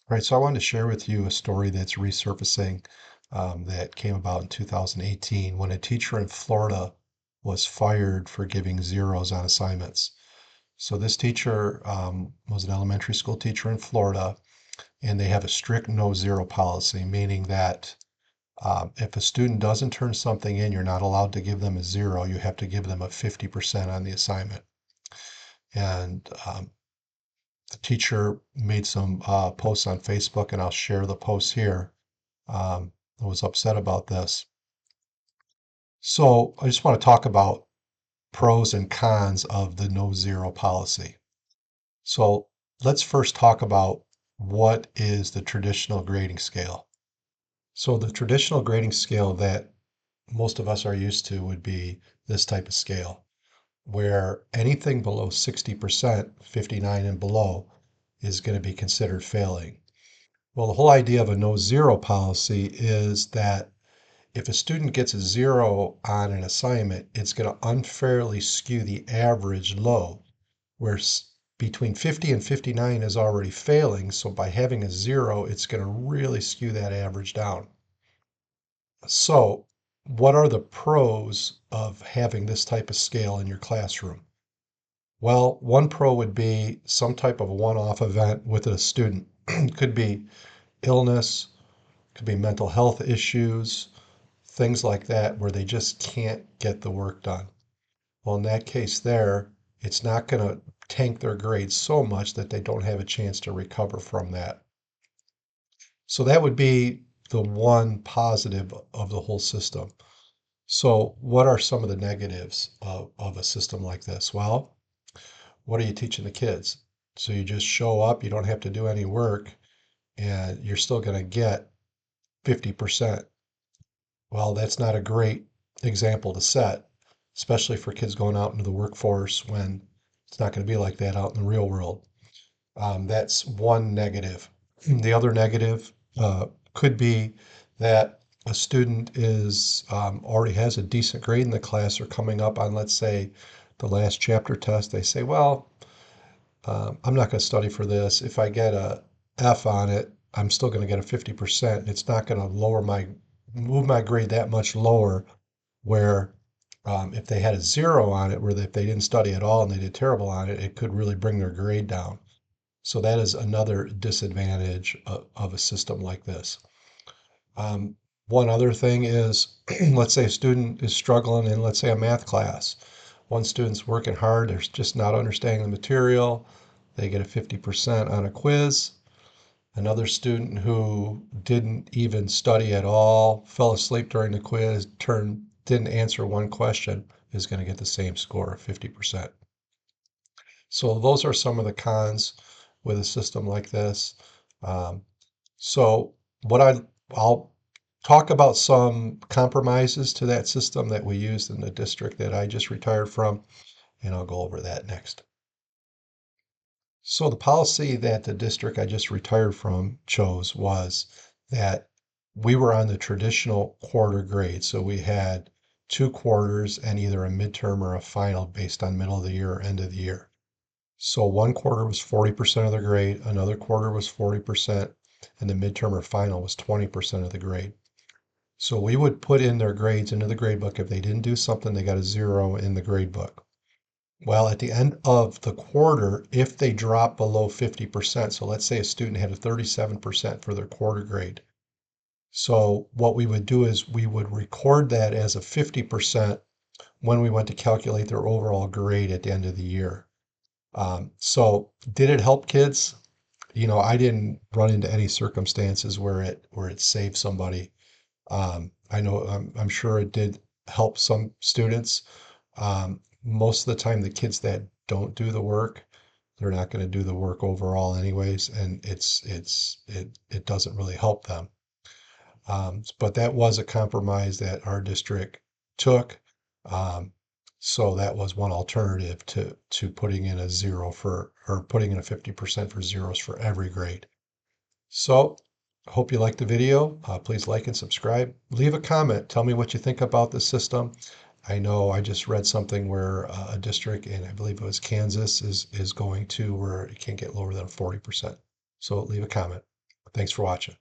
All right, so I wanted to share with you a story that's resurfacing that came about in 2018 when a teacher in Florida was fired for giving zeros on assignments. So this teacher was an elementary school teacher in Florida, and they have a strict no zero policy, meaning that if a student doesn't turn something in, you're not allowed to give them a zero. You have to give them a 50% on the assignment. And the teacher made some posts on Facebook, and I'll share the posts here. I was upset about this. So I just want to talk about pros and cons of the no zero policy. So let's first talk about what is the traditional grading scale. So the traditional grading scale that most of us are used to would be this type of scale, where anything below 60%, 59 and below, is going to be considered failing. Well, the whole idea of a no zero policy is that if a student gets a zero on an assignment, it's going to unfairly skew the average low, where between 50 and 59 is already failing. So by having a zero, it's going to really skew that average down. So, what are the pros of having this type of scale in your classroom? Well, one pro would be some type of one-off event with a student. Could be illness, could be mental health issues, things like that, where they just can't get the work done. Well, in that case there, it's not going to tank their grades so much that they don't have a chance to recover from that. So that would be the one positive of the whole system. So what are some of the negatives of a system like this? Well, what are you teaching the kids? So you just show up, you don't have to do any work, and you're still going to get 50%. Well, that's not a great example to set, especially for kids going out into the workforce when it's not going to be like that out in the real world. That's one negative. The other negative could be that a student is already has a decent grade in the class or coming up on, let's say, the last chapter test. They say, well, I'm not going to study for this. If I get a F on it, I'm still going to get a 50%. It's not going to move my grade that much lower where if they had a zero on it, where if they didn't study at all and they did terrible on it, it could really bring their grade down. So that is another disadvantage of a system like this. One other thing is, let's say a student is struggling in, let's say, a math class. One student's working hard, they're just not understanding the material. They get a 50% on a quiz. Another student who didn't even study at all, fell asleep during the quiz, didn't answer one question, is going to get the same score of 50%. So those are some of the cons with a system like this. Um, so what I'll talk about some compromises to that system that we used in the district that I just retired from, and I'll go over that next. So the policy that the district I just retired from chose was that we were on the traditional quarter grade. So we had two quarters and either a midterm or a final based on middle of the year or end of the year. So one quarter was 40% of the grade, another quarter was 40%, and the midterm or final was 20% of the grade. So we would put in their grades into the grade book. If they didn't do something, they got a zero in the grade book. Well, at the end of the quarter, if they drop below 50%, so let's say a student had a 37% for their quarter grade. So what we would do is we would record that as a 50% when we went to calculate their overall grade at the end of the year. So did it help kids? I didn't run into any circumstances where it saved somebody. I know I'm sure it did help some students. Most of the time, the kids that don't do the work, they're not going to do the work overall anyways, and it doesn't really help them. But that was a compromise that our district took. Um, so that was one alternative to putting in a zero or putting in a 50% for zeros for every grade. So I hope you liked the video. Please like and subscribe. Leave a comment. Tell me what you think about the system. I know I just read something where a district, and I believe it was Kansas, is going to where it can't get lower than 40%. So leave a comment. Thanks for watching.